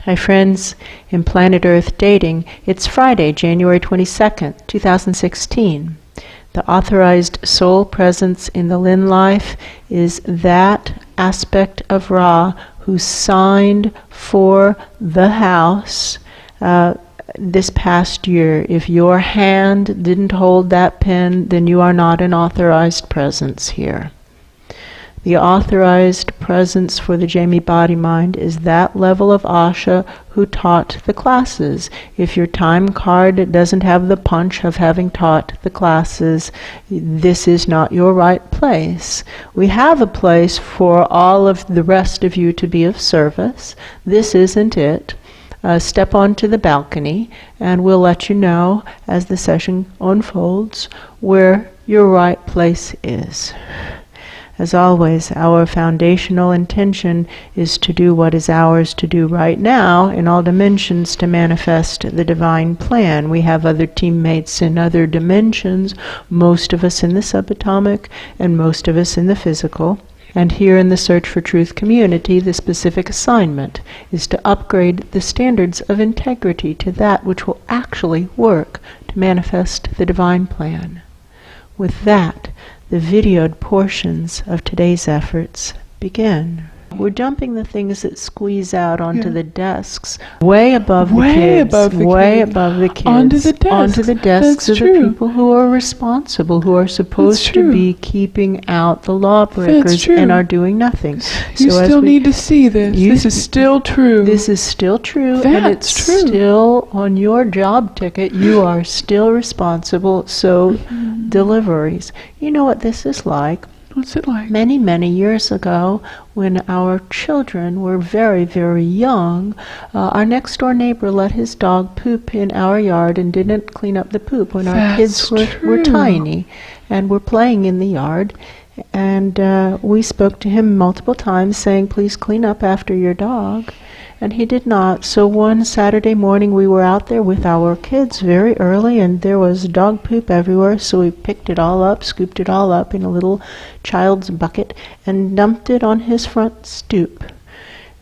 Hi friends, in Planet Earth Dating, it's Friday, January 22nd, 2016. The authorized soul presence in the Lynn-Life is that aspect of Ra who signed for the house this past year. If your hand didn't hold that pen, then you are not an authorized presence here. The authorized presence for the Jamie Body Mind is that level of Asha who taught the classes. If your time card doesn't have the punch of having taught the classes, this is not your right place. We have a place for all of the rest of you to be of service. This isn't it. Step onto the balcony and we'll let you know as the session unfolds where your right place is. As always, our foundational intention is to do what is ours to do right now in all dimensions to manifest the divine plan. We have other teammates in other dimensions, most of us in the subatomic and most of us in the physical. And here in the Search for Truth community, the specific assignment is to upgrade the standards of integrity to that which will actually work to manifest the divine plan. With that, the videoed portions of today's efforts begin. We're dumping the things that squeeze out onto the desks, way above the kids, way above the kids, onto the desks of the people who are responsible, who are supposed to be keeping out the lawbreakers and are doing nothing. You still need to see this. This is still true. This is still true, and it's still on your job ticket. You are still responsible. So, deliveries. You know what this is like. What's it like? Many, many years ago, when our children were very, very young, our next-door neighbor let his dog poop in our yard and didn't clean up the poop when our kids were tiny and were playing in the yard. And we spoke to him multiple times saying, please clean up after your dog. And he did not. So one Saturday morning we were out there with our kids very early and there was dog poop everywhere. So we picked it all up, scooped it all up in a little child's bucket and dumped it on his front stoop.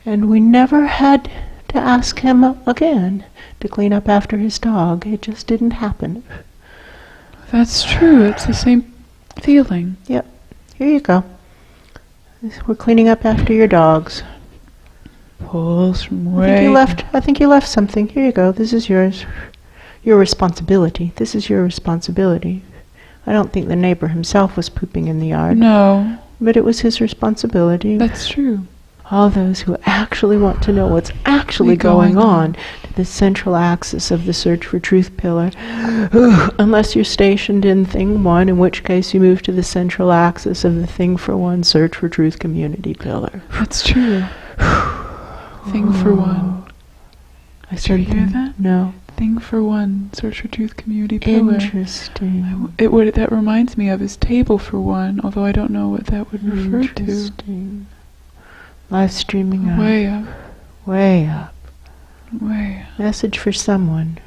And we never had to ask him again to clean up after his dog. It just didn't happen. That's true. It's the same feeling. Yep. Here you go. We're cleaning up after your dogs. Pulls from way. I think you left something. Here you go. This is yours. Your responsibility. This is your responsibility. I don't think the neighbor himself was pooping in the yard. No. But it was his responsibility. That's true. All those who actually want to know what's actually going on to the central axis of the Search for Truth pillar. Unless you're stationed in Thing 1, in which case you move to the central axis of the Thing for One Search for Truth community pillar. That's true. Thing for One. Did you hear that? No. Thing for One, Search for Truth community pillar. Interesting. That reminds me of is Table for One, although I don't know what that would refer to. Interesting. Live streaming up. Way up. Way up. Way up. Message for someone.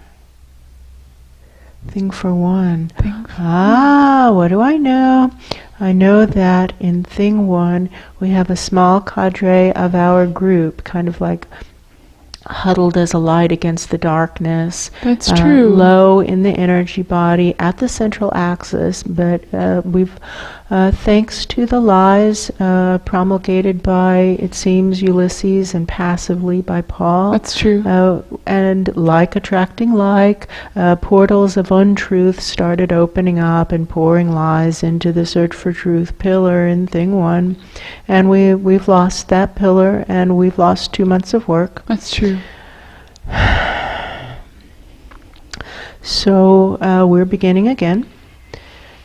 Thing for One. Thing What do I know? I know that in Thing 1 we have a small cadre of our group, kind of like huddled as a light against the darkness. That's true. Low in the energy body at the central axis, but we've, thanks to the lies promulgated by, it seems, Ulysses and passively by Paul. That's true. And like attracting like, portals of untruth started opening up and pouring lies into the Search for Truth pillar in Thing 1. And we've lost that pillar, and we've lost 2 months of work. That's true. So we're beginning again.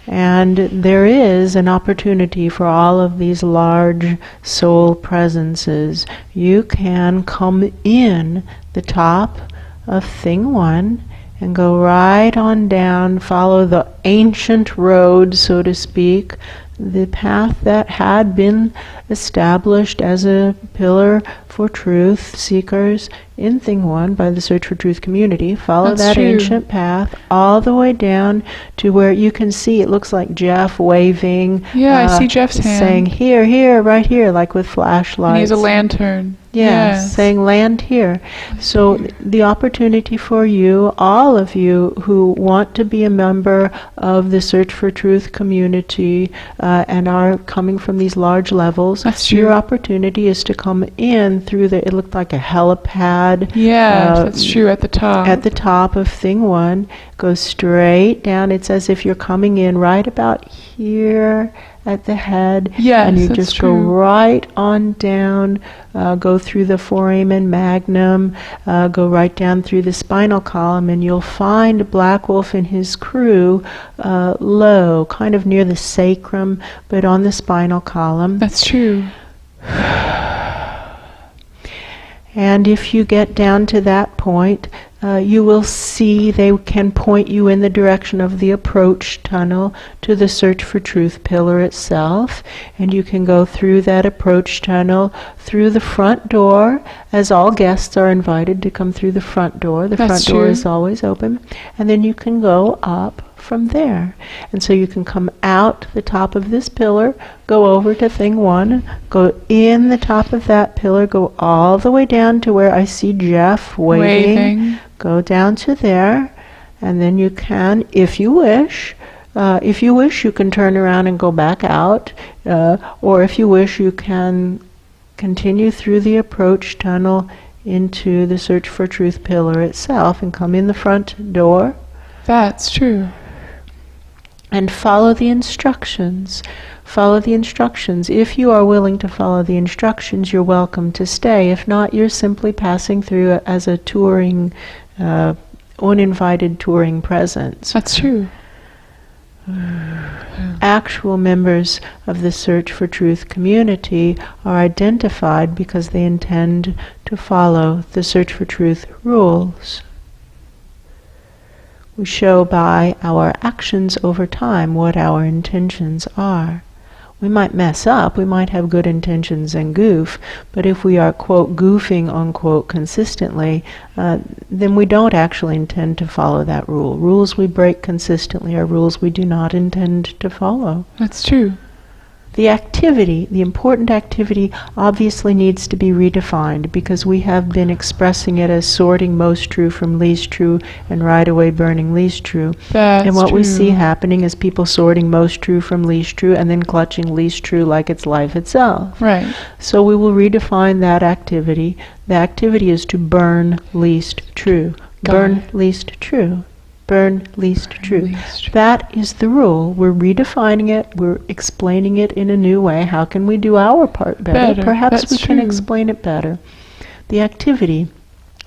And there is an opportunity for all of these large soul presences. You can come in the top of Thing 1 and go right on down, follow the ancient road, so to speak, the path that had been established as a pillar for truth seekers in Thing 1 by the Search for Truth community. Follow that ancient path all the way down to where you can see, it looks like Jeff waving. Yeah, I see Jeff's hand. Saying, here, here, right here, like with flashlights. And he has a lantern. Yes. saying land here. So the opportunity for you, all of you who want to be a member of the Search for Truth community and are coming from these large levels, That's true. your opportunity is to come in through it looked like a helipad. Yes, that's true, at the top. At the top of thing 1, go straight down. It's as if you're coming in right about here at the head, Yes, and you that's just go true. right on down, go through the foramen magnum, go right down through the spinal column, and you'll find Black Wolf and his crew low, kind of near the sacrum, but on the spinal column. That's true. And if you get down to that point, you will see they can point you in the direction of the approach tunnel to the Search for Truth pillar itself. And you can go through that approach tunnel through the front door, as all guests are invited to come through the front door. The front door is always open. And then you can go up from there. And so you can come out the top of this pillar, go over to thing 1, go in the top of that pillar, go all the way down to where I see Jeff waving. Go down to there, and then you can, if you wish, you can turn around and go back out, or if you wish, you can continue through the approach tunnel into the Search for Truth pillar itself and come in the front door. That's true. And follow the instructions. Follow the instructions. If you are willing to follow the instructions, you're welcome to stay. If not, you're simply passing through as a touring, uninvited touring presence. That's true. Actual members of the Search for Truth community are identified because they intend to follow the Search for Truth rules. We show by our actions over time what our intentions are. We might mess up, we might have good intentions and goof, but if we are, quote, goofing, unquote, consistently, then we don't actually intend to follow that rule. Rules we break consistently are rules we do not intend to follow. That's true. The activity, the important activity, obviously needs to be redefined because we have been expressing it as sorting most true from least true and right away burning least true. And what we see happening is people sorting most true from least true and then clutching least true like it's life itself. Right. So we will redefine that activity. The activity is to burn least true. Burn least true. Burn least true. That is the rule. We're redefining it. We're explaining it in a new way. How can we do our part better? Perhaps we can explain it better. The activity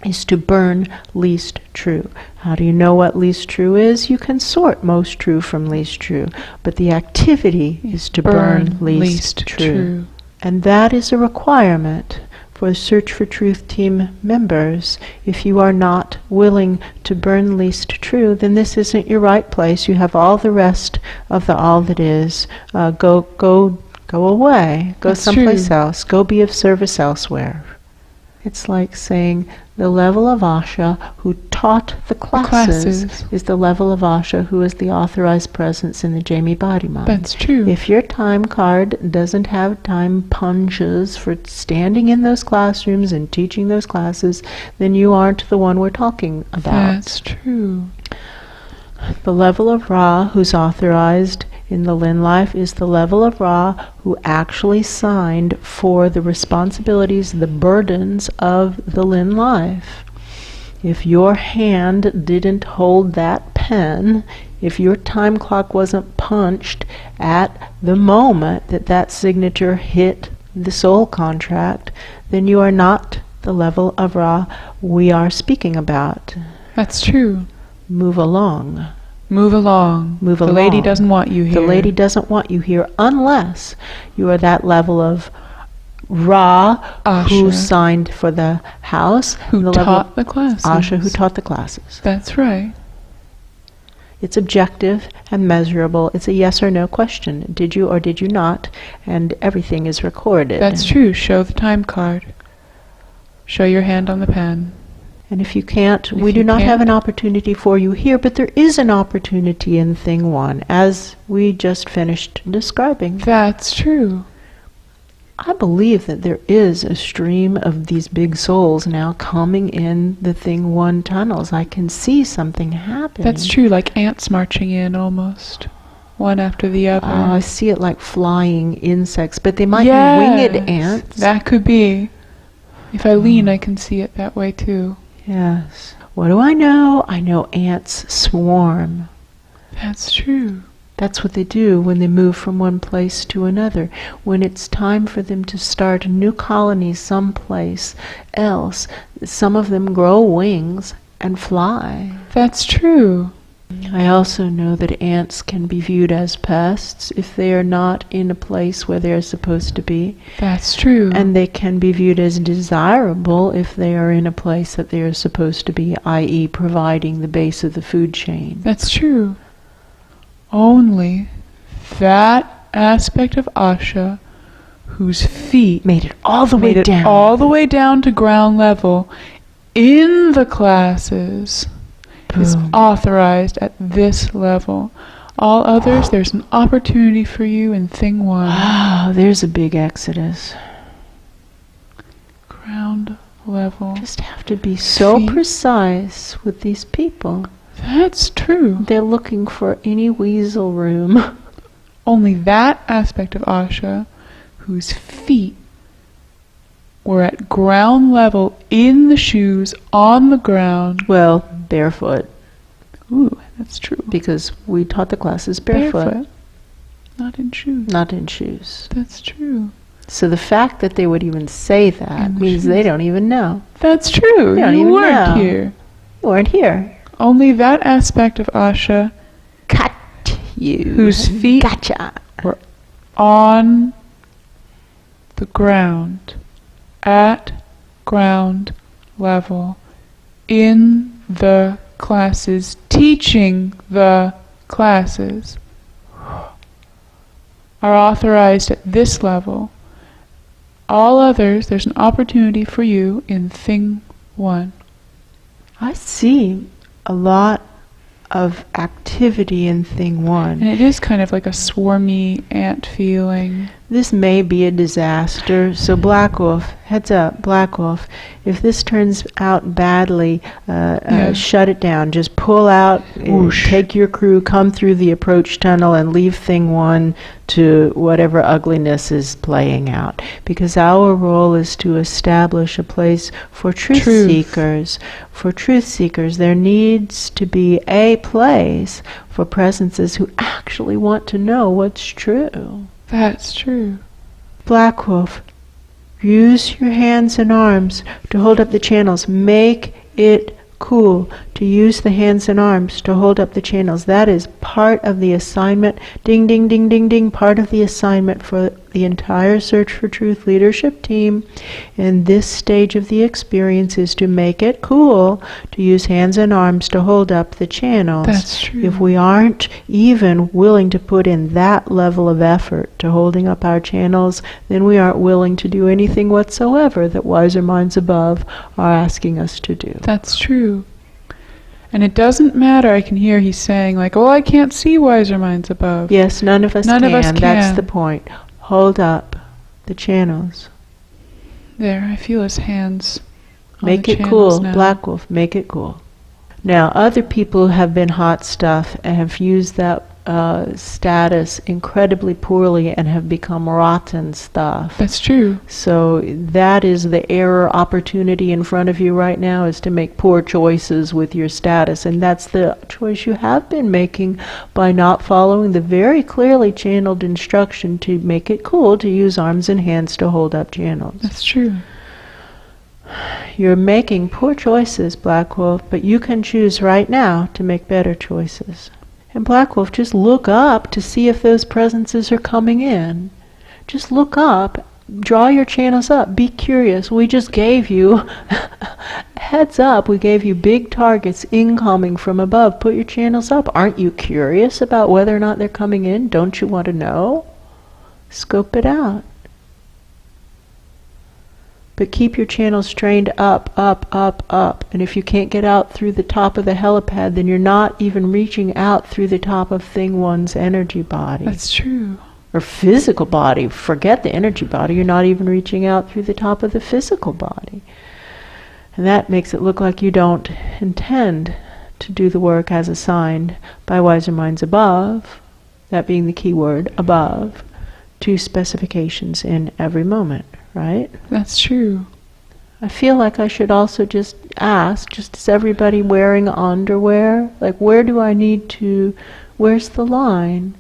is to burn least true. How do you know what least true is? You can sort most true from least true. But the activity is to burn least true. And that is a requirement for the Search for Truth team members. If you are not willing to burn least true, then this isn't your right place. You have all the rest of the all that is. Go away. Go someplace else. Go be of service elsewhere. It's like saying the level of Asha who taught the classes is the level of Asha who is the authorized presence in the Jamie body mind. That's true. If your time card doesn't have time punches for standing in those classrooms and teaching those classes, then you aren't the one we're talking about. That's true. The level of Ra who's authorized in the Lynn-Life is the level of Ra who actually signed for the responsibilities, the burdens of the Lynn-Life. If your hand didn't hold that pen, if your time clock wasn't punched at the moment that that signature hit the soul contract, then you are not the level of Ra we are speaking about. That's true. Move along. Move along. Move along. The lady doesn't want you here. The lady doesn't want you here unless you are that level of Ra Asha, who signed for the house. Who taught the classes. Asha who taught the classes. That's right. It's objective and measurable. It's a yes or no question. Did you or did you not? And everything is recorded. That's true. Show the time card. Show your hand on the pen. And if you can't, we do not have an opportunity for you here, but there is an opportunity in thing 1, as we just finished describing. That's true. I believe that there is a stream of these big souls now coming in the Thing 1 tunnels. I can see something happening. That's true, like ants marching in almost, one after the other. I see it like flying insects, but they might Yes, be winged ants. that could be. If I lean, I can see it that way too. Yes. What do I know? I know ants swarm. That's true. That's what they do when they move from one place to another. When it's time for them to start a new colony someplace else, some of them grow wings and fly. That's true. I also know that ants can be viewed as pests if they are not in a place where they are supposed to be. That's true. And they can be viewed as desirable if they are in a place that they are supposed to be, i.e. providing the base of the food chain. That's true. Only that aspect of Asha whose feet Made it all the way made it down. all the way down to ground level in the classes is Boom. authorized at this level. All others, there's an opportunity for you in Thing 1. Oh, there's a big exodus. Ground level. Just have to be so Feet. precise with these people. That's true. They're looking for any weasel room. Only that aspect of Asha whose feet were at ground level in the shoes on the ground. Well, barefoot, Ooh, that's true. because we taught the classes barefoot, Not in shoes. not in shoes. That's true. So the fact that they would even say that In the means they shoes. don't even know. That's true. They don't You even weren't know. here. You weren't here. Only that aspect of Asha Cut you. Whose feet- Gotcha. on the ground, at ground level, in the classes, teaching the classes, are authorized at this level. All others, there's an opportunity for you in Thing 1. I see a lot of activity in Thing 1. And it is kind of like a swarmy ant feeling. This may be a disaster, so Black Wolf, heads up, Black Wolf, if this turns out badly, shut it down. Just pull out, Whoosh. take your crew, come through the approach tunnel, and leave Thing 1 to whatever ugliness is playing out. Because our role is to establish a place for truth seekers. For truth seekers, there needs to be a place for presences who actually want to know what's true. That's true. Black Wolf, use your hands and arms to hold up the channels. Make it cool to use the hands and arms to hold up the channels. That is part of the assignment. Ding, ding, ding, ding, ding. Part of the assignment for the entire Search for Truth leadership team in this stage of the experience is to make it cool to use hands and arms to hold up the channels. That's true. If we aren't even willing to put in that level of effort to holding up our channels, then we aren't willing to do anything whatsoever that Wiser Minds Above are asking us to do. That's true. And it doesn't matter, I can hear he's saying, like, oh, I can't see Wiser Minds Above. Yes, none of us None can. of us That's can. the point. Hold up the channels. There, I feel his hands on Make the it channels cool. now. Black Wolf, make it cool. Now, other people have been hot stuff and have used that status incredibly poorly and have become rotten stuff. That's true. So that is the error opportunity in front of you right now, is to make poor choices with your status. And that's the choice you have been making by not following the very clearly channeled instruction to make it cool to use arms and hands to hold up channels. That's true. You're making poor choices, Black Wolf, but you can choose right now to make better choices. And Black Wolf, just look up to see if those presences are coming in. Just look up, draw your channels up, be curious. We just gave you, heads up, we gave you big targets incoming from above. Put your channels up. Aren't you curious about whether or not they're coming in? Don't you want to know? Scope it out. But keep your channels trained up, up, up, up. And if you can't get out through the top of the helipad, then you're not even reaching out through the top of Thing 1's energy body. That's true. Or physical body. Forget the energy body. You're not even reaching out through the top of the physical body. And that makes it look like you don't intend to do the work as assigned by wiser minds above, that being the key word, above, to specifications in every moment, right? That's true. I feel like I should also just ask, just as everybody wearing underwear, like where's the line